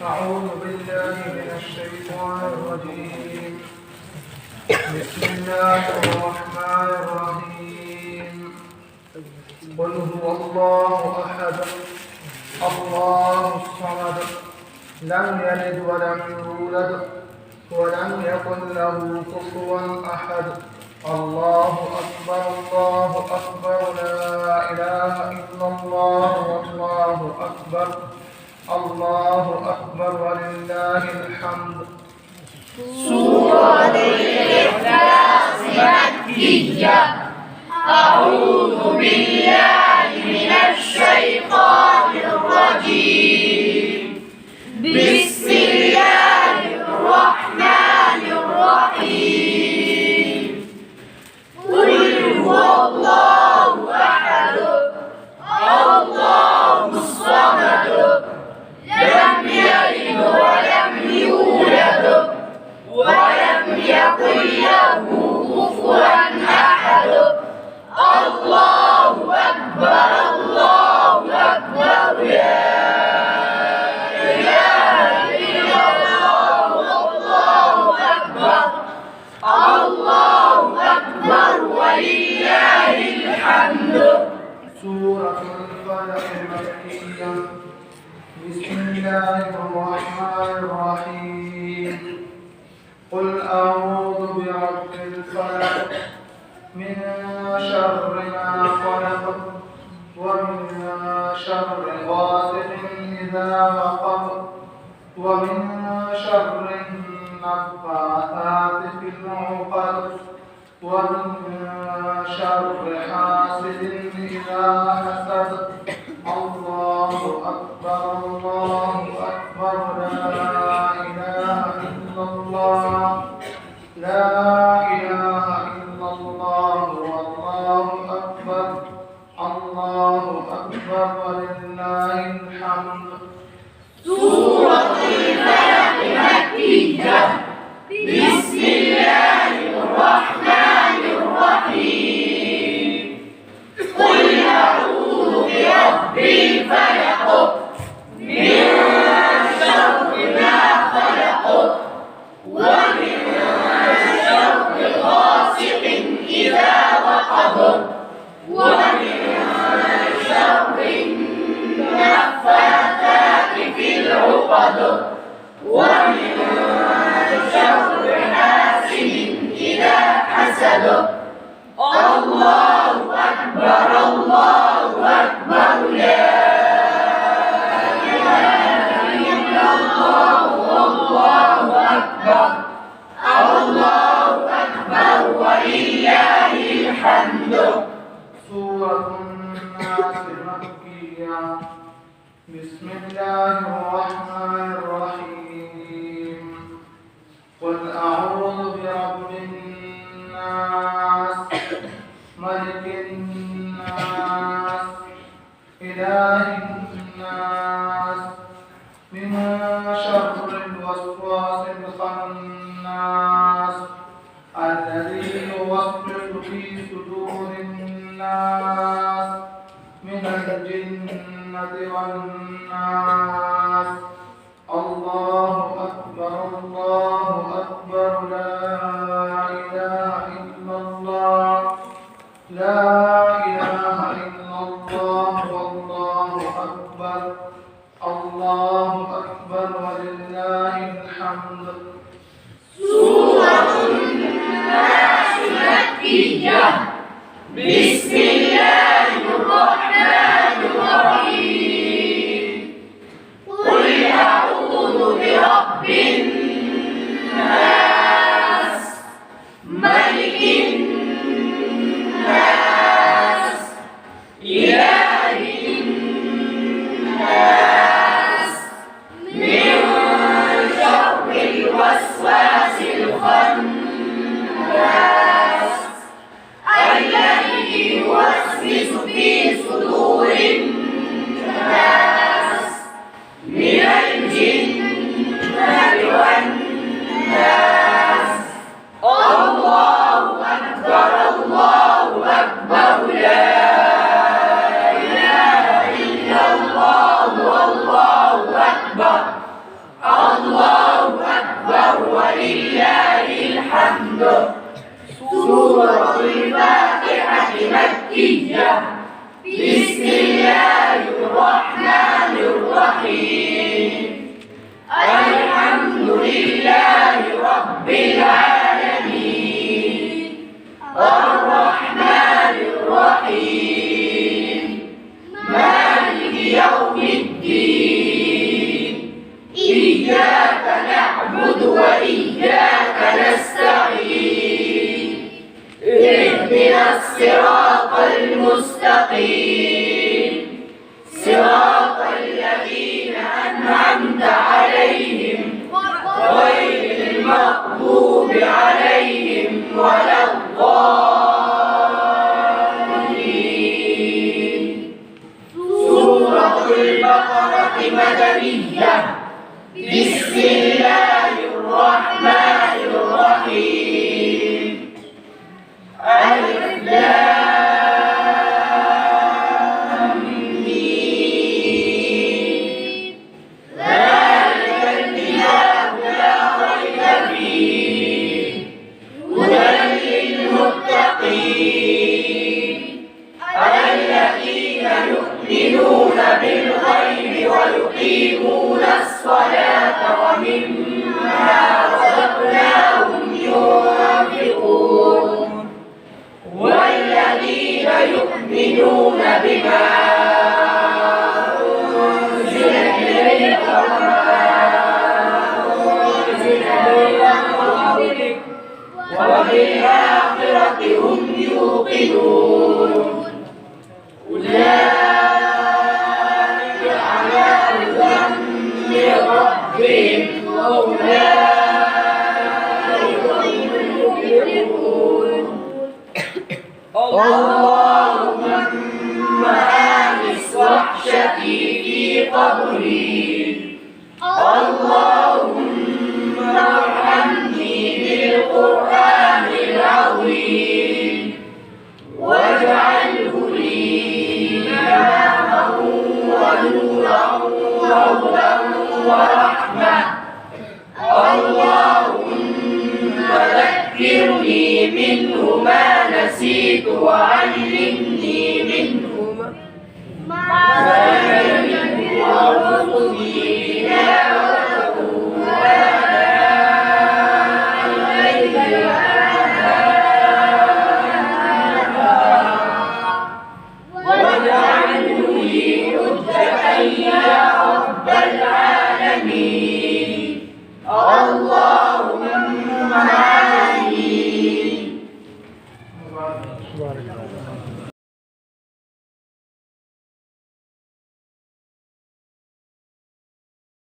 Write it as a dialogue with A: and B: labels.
A: أعوذ بالله من الشيطان الرجيم. بسم الله الرحمن الرحيم. قل هو الله أحد الله الصمد لم يلد ولم يولد ولم يكن له كفوا أحد. الله أكبر الله أكبر لا إله إلا الله والله أكبر الله أكبر ولله الحمد.
B: سورة الإخلاص مكية. أعوذ بالله من الشيطان الرجيم. بسم الله الرحمن الرحيم. قل هو الله أحد الله الصمد لم يلد ولم يولد ولم يكن له كفوا أحد. الله أكبر الله أكبر لا إله إلا الله والله أكبر الله أكبر ولله الحمد.
A: سورة الفلق مكية. بسم الله الرحمن الرحيم. قل أعوذ برب الفلق من شر ما خلق ومن شر غاسق إذا وقب ومن شر النفاثات في العقد ومن شر حاسد إذا حسد. الله أكبر الله أكبر لا إله إلا الله لا إله إلا الله والله أكبر الله أكبر ولله الحمد.
B: سورة الفلق مكية. بسم الله الرحمن الرحيم. قل أعوذ برب الفلق من شر ما خلق ومن شر غاسق إذا وقب ومن شر النفاثات في العقد ومن شر حاسد إذا حسد. الله أكبر الله أكبر لا إله إلا الله والله أكبر الله أكبر ولله الحمد.
A: سورة الناس مكية. بسم الله الرحمن الرحيم. قل أعوذ برب الناس ملك الناس إله الناس من شر الوسواس الخناس الذي يوسوس في صدور الناس من الجنة والناس. الله أكبر الله أكبر لا إله إلا الله لا إله إلا الله والله أكبر الله أكبر ولله الحمد.
B: سورة الناس مكية. بسم الله الرحمن الرحيم. زكريا بسم الله الرحمن الرحيم الحمد لله رب العالمين الرحمن الرحيم مالك يوم الدين إياك نعبد وإياك نستعين اهدنا الصراط المستقيم صراط الذين أنعمت عليهم غير المغضوب عليهم ولا الضالين. سورة البقرة مدنية. بسم الله الرحمن الرحيم. ألف لام ميم. ذلك الكتاب لا ريب فيه هدى للمتقين الذين يؤمنون بالغيب ويقيمون الصلاة ومما رزقناهم ينفقون والذين يؤمنون بما أنزل إليك وما أنزل من قبلك وبالآخرة هم يوقنون أولئك على هدى من ربهم وأولئك هم المفلحون. اللهم آنس وحشتي في قبري اللهم ارحمني بالقرآن العظيم واجعله لي إماما ونورا وهدى ورحمة. اللهم ذكرني منه ما نسيت وعلمني منه ما